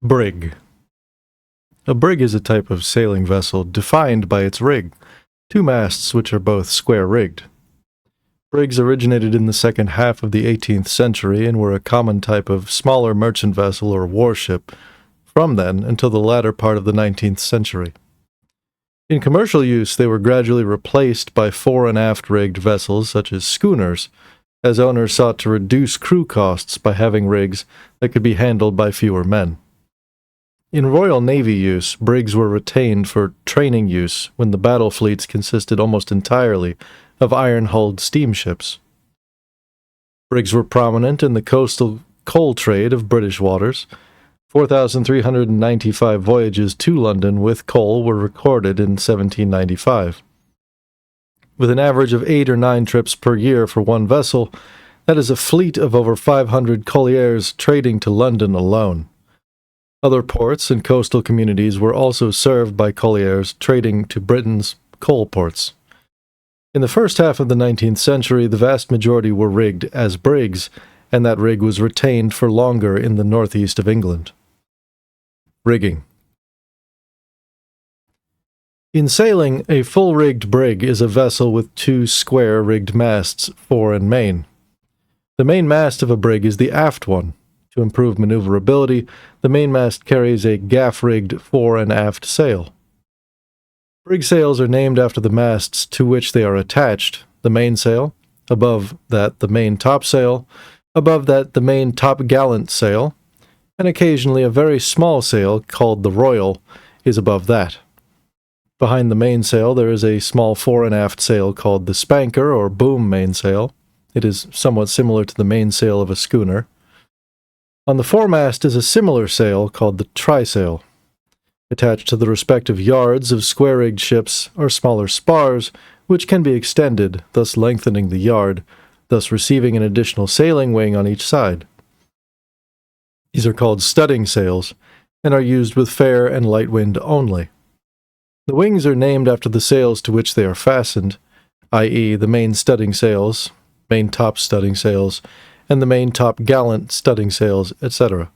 Brig. A brig is a type of sailing vessel defined by its rig, two masts which are both square-rigged. Brigs originated in the second half of the 18th century and were a common type of smaller merchant vessel or warship from then until the latter part of the 19th century. In commercial use, they were gradually replaced by fore and aft rigged vessels such as schooners, as owners sought to reduce crew costs by having rigs that could be handled by fewer men. In Royal Navy use, brigs were retained for training use when the battle fleets consisted almost entirely of iron-hulled steamships. Brigs were prominent in the coastal coal trade of British waters. 4,395 voyages to London with coal were recorded in 1795. With an average of 8 or 9 trips per year for one vessel, that is a fleet of over 500 colliers trading to London alone. Other ports and coastal communities were also served by colliers trading to Britain's coal ports. In the first half of the 19th century, the vast majority were rigged as brigs, and that rig was retained for longer in the northeast of England. Rigging. In sailing, a full-rigged brig is a vessel with two square-rigged masts, fore and main. The main mast of a brig is the aft one. To improve maneuverability, the mainmast carries a gaff-rigged fore and aft sail. Brig sails are named after the masts to which they are attached: the mainsail, above that the main topsail, above that the main topgallant sail, and occasionally a very small sail called the royal is above that. Behind the mainsail there is a small fore and aft sail called the spanker or boom mainsail. It is somewhat similar to the mainsail of a schooner. On the foremast is a similar sail called the trysail. Attached to the respective yards of square-rigged ships are smaller spars, which can be extended, thus lengthening the yard, thus receiving an additional sailing wing on each side. These are called studding sails, and are used with fair and light wind only. The wings are named after the sails to which they are fastened, i.e. the main studding sails, main top studding sails, and the main top gallant studding sails, etc.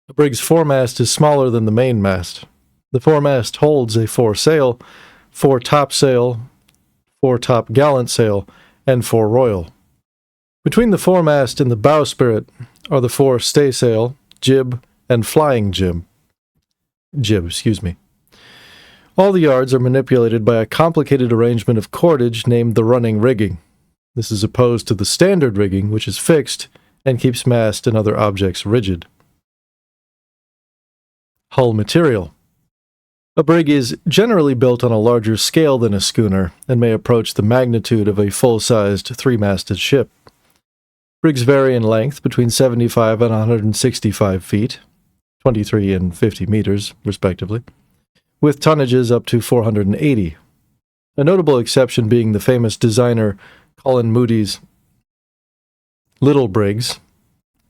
A brig's foremast is smaller than the mainmast. The foremast holds a foresail, fore topsail, fore top gallant sail, and fore royal. Between the foremast and the bowsprit are the fore staysail, jib, and flying jib. All the yards are manipulated by a complicated arrangement of cordage named the running rigging. This is opposed to the standard rigging, which is fixed and keeps mast and other objects rigid. Hull material. A brig is generally built on a larger scale than a schooner and may approach the magnitude of a full-sized three-masted ship. Brigs vary in length between 75 and 165 feet, 23 and 50 meters, respectively, with tonnages up to 480. A notable exception being the famous designer Colin Moody's little brigs,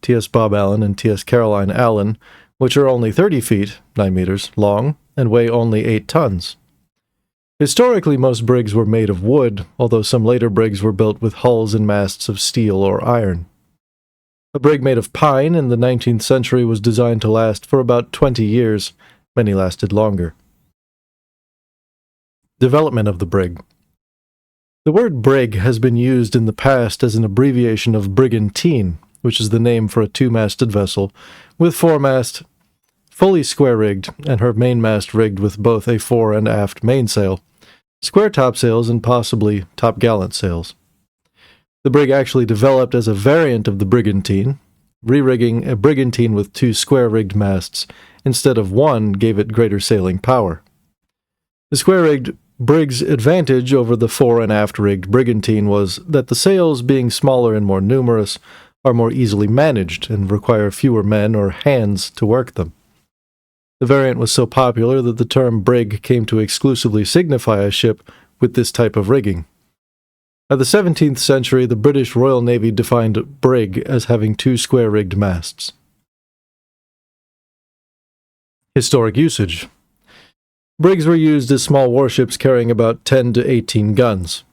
T.S. Bob Allen and T.S. Caroline Allen, which are only 30 feet, 9 meters, long, and weigh only 8 tons. Historically, most brigs were made of wood, although some later brigs were built with hulls and masts of steel or iron. A brig made of pine in the 19th century was designed to last for about 20 years. Many lasted longer. Development of the brig. The word brig has been used in the past as an abbreviation of brigantine, which is the name for a two-masted vessel, with foremast fully square-rigged and her mainmast rigged with both a fore and aft mainsail, square topsails, and possibly topgallant sails. The brig actually developed as a variant of the brigantine. Re-rigging a brigantine with two square-rigged masts instead of one gave it greater sailing power. The square-rigged brig's advantage over the fore and aft-rigged brigantine was that the sails, being smaller and more numerous, are more easily managed and require fewer men or hands to work them. The variant was so popular that the term brig came to exclusively signify a ship with this type of rigging. By the 17th century, the British Royal Navy defined brig as having two square-rigged masts. Historic usage. Brigs were used as small warships carrying about 10 to 18 guns.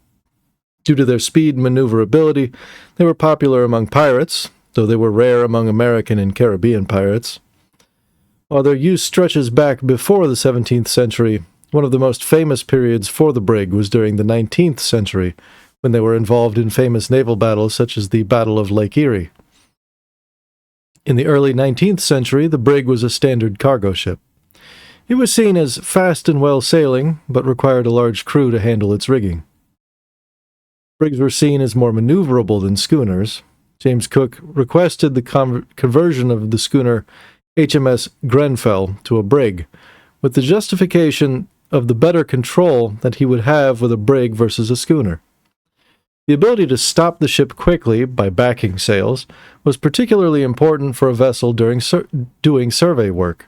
Due to their speed and maneuverability, they were popular among pirates, though they were rare among American and Caribbean pirates. While their use stretches back before the 17th century, one of the most famous periods for the brig was during the 19th century, when they were involved in famous naval battles such as the Battle of Lake Erie. In the early 19th century, the brig was a standard cargo ship. It was seen as fast and well-sailing, but required a large crew to handle its rigging. Brigs were seen as more maneuverable than schooners. James Cook requested the conversion of the schooner HMS Grenfell to a brig, with the justification of the better control that he would have with a brig versus a schooner. The ability to stop the ship quickly by backing sails was particularly important for a vessel during doing survey work.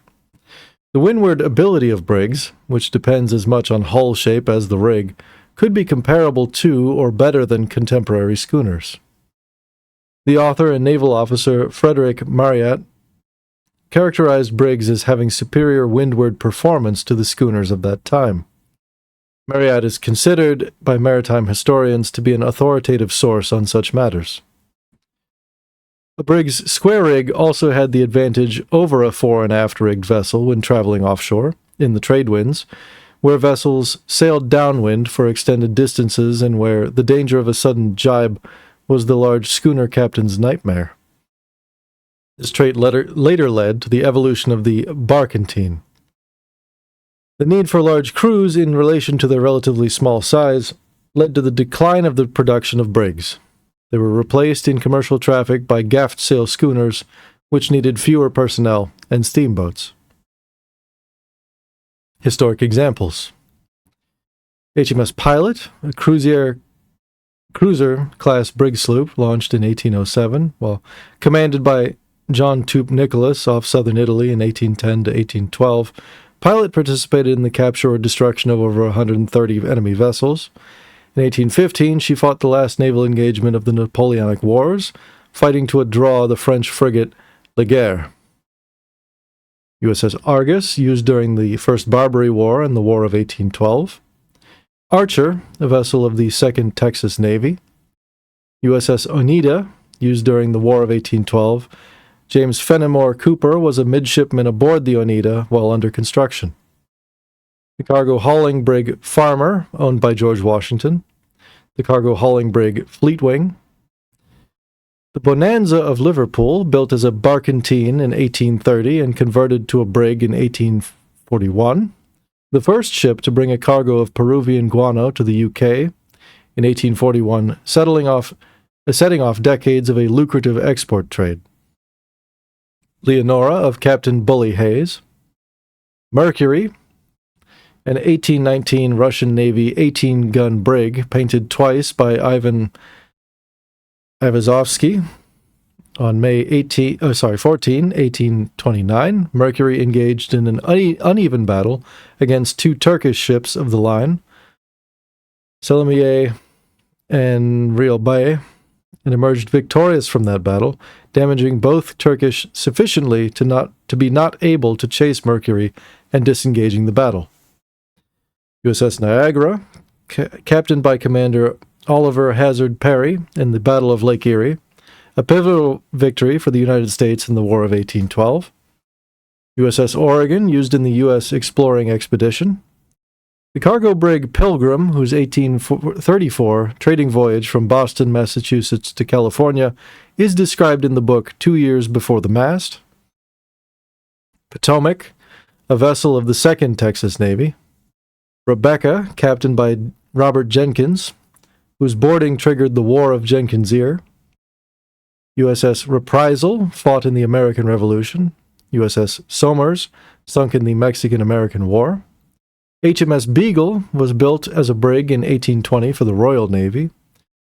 The windward ability of brigs, which depends as much on hull shape as the rig, could be comparable to or better than contemporary schooners. The author and naval officer Frederick Marryat characterized brigs as having superior windward performance to the schooners of that time. Marryat is considered by maritime historians to be an authoritative source on such matters. A brig's square rig also had the advantage over a fore and aft rigged vessel when traveling offshore, in the trade winds, where vessels sailed downwind for extended distances and where the danger of a sudden jibe was the large schooner captain's nightmare. This trait later led to the evolution of the barkentine. The need for large crews in relation to their relatively small size led to the decline of the production of brigs. They were replaced in commercial traffic by gaff-sail schooners, which needed fewer personnel, and steamboats. Historic examples: HMS Pilot, a cruiser-class brig sloop launched in 1807, while commanded by John Toup Nicholas off southern Italy in 1810 to 1812, Pilot participated in the capture or destruction of over 130 enemy vessels. In 1815, she fought the last naval engagement of the Napoleonic Wars, fighting to a draw the French frigate La Guerre. USS Argus, used during the First Barbary War and the War of 1812. Archer, a vessel of the Second Texas Navy. USS Oneida, used during the War of 1812. James Fenimore Cooper was a midshipman aboard the Oneida while under construction. The cargo hauling brig Farmer, owned by George Washington. The cargo hauling brig Fleetwing. The Bonanza of Liverpool, built as a barkentine in 1830 and converted to a brig in 1841. The first ship to bring a cargo of Peruvian guano to the UK in 1841, setting off decades of a lucrative export trade. Leonora of Captain Bully Hayes. Mercury, an 1819 Russian Navy 18-gun brig painted twice by Ivan Ivazovsky. On May 14, 1829, Mercury engaged in an uneven battle against two Turkish ships of the line, Selimiye and Real Bay, and emerged victorious from that battle, damaging both Turkish sufficiently to be not able to chase Mercury and disengaging the battle. USS Niagara, captained by Commander Oliver Hazard Perry in the Battle of Lake Erie, a pivotal victory for the United States in the War of 1812. USS Oregon, used in the U.S. exploring expedition. The cargo brig Pilgrim, whose 1834 trading voyage from Boston, Massachusetts to California is described in the book 2 Years Before the Mast. Potomac, a vessel of the Second Texas Navy. Rebecca, captained by Robert Jenkins, whose boarding triggered the War of Jenkins' Ear. USS Reprisal, fought in the American Revolution. USS Somers, sunk in the Mexican-American War. HMS Beagle was built as a brig in 1820 for the Royal Navy.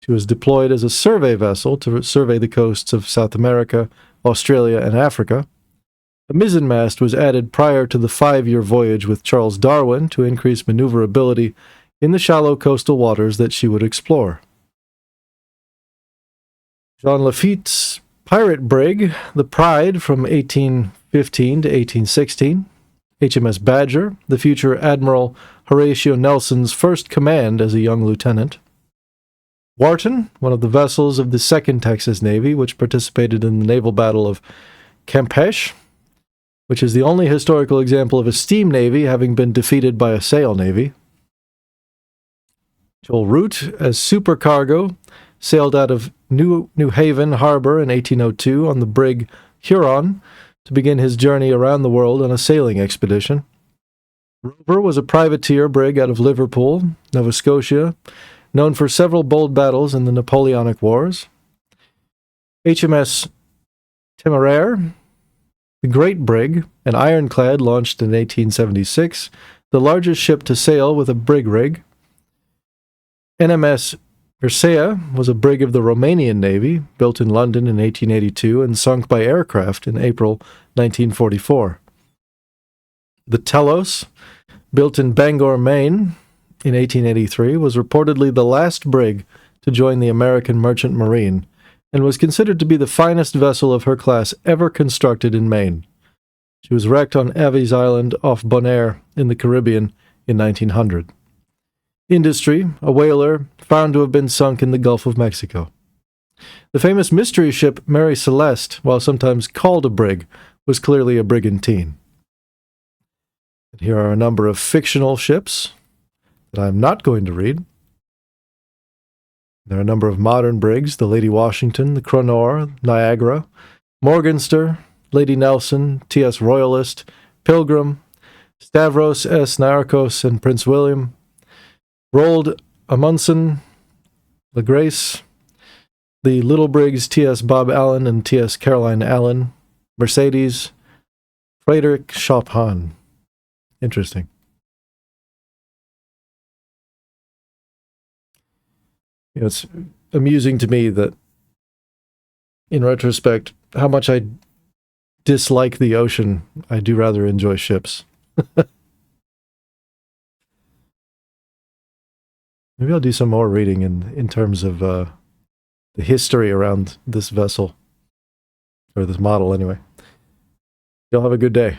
She was deployed as a survey vessel to survey the coasts of South America, Australia, and Africa. A mizzenmast was added prior to the 5-year voyage with Charles Darwin to increase maneuverability in the shallow coastal waters that she would explore. Jean Lafitte's pirate brig, the Pride, from 1815 to 1816. HMS Badger, the future Admiral Horatio Nelson's first command as a young lieutenant. Wharton, one of the vessels of the 2nd Texas Navy, which participated in the naval battle of Campeche, which is the only historical example of a steam navy having been defeated by a sail navy. Joel Root, as supercargo, sailed out of New Haven Harbor in 1802 on the brig Huron to begin his journey around the world on a sailing expedition. Rover was a privateer brig out of Liverpool, Nova Scotia, known for several bold battles in the Napoleonic Wars. HMS Temeraire, the Great Brig, an ironclad launched in 1876, the largest ship to sail with a brig rig. NMS Mircea was a brig of the Romanian Navy, built in London in 1882 and sunk by aircraft in April 1944. The Telos, built in Bangor, Maine in 1883, was reportedly the last brig to join the American Merchant Marine and was considered to be the finest vessel of her class ever constructed in Maine. She was wrecked on Aves Island off Bonaire in the Caribbean in 1900. Industry, a whaler, found to have been sunk in the Gulf of Mexico. The famous mystery ship Mary Celeste, while sometimes called a brig, was clearly a brigantine. And here are a number of fictional ships that I'm not going to read. There are a number of modern brigs: the Lady Washington, the Cronor, Niagara, Morganster, Lady Nelson, T.S. Royalist, Pilgrim, Stavros S. Narcos, and Prince William, Roald Amundsen, La Grace, the little brigs T.S. Bob Allen and T.S. Caroline Allen, Mercedes, Frederick Chopin. Interesting. It's amusing to me that, in retrospect, how much I dislike the ocean, I do rather enjoy ships. Maybe I'll do some more reading in terms of the history around this vessel, or this model anyway. Y'all have a good day.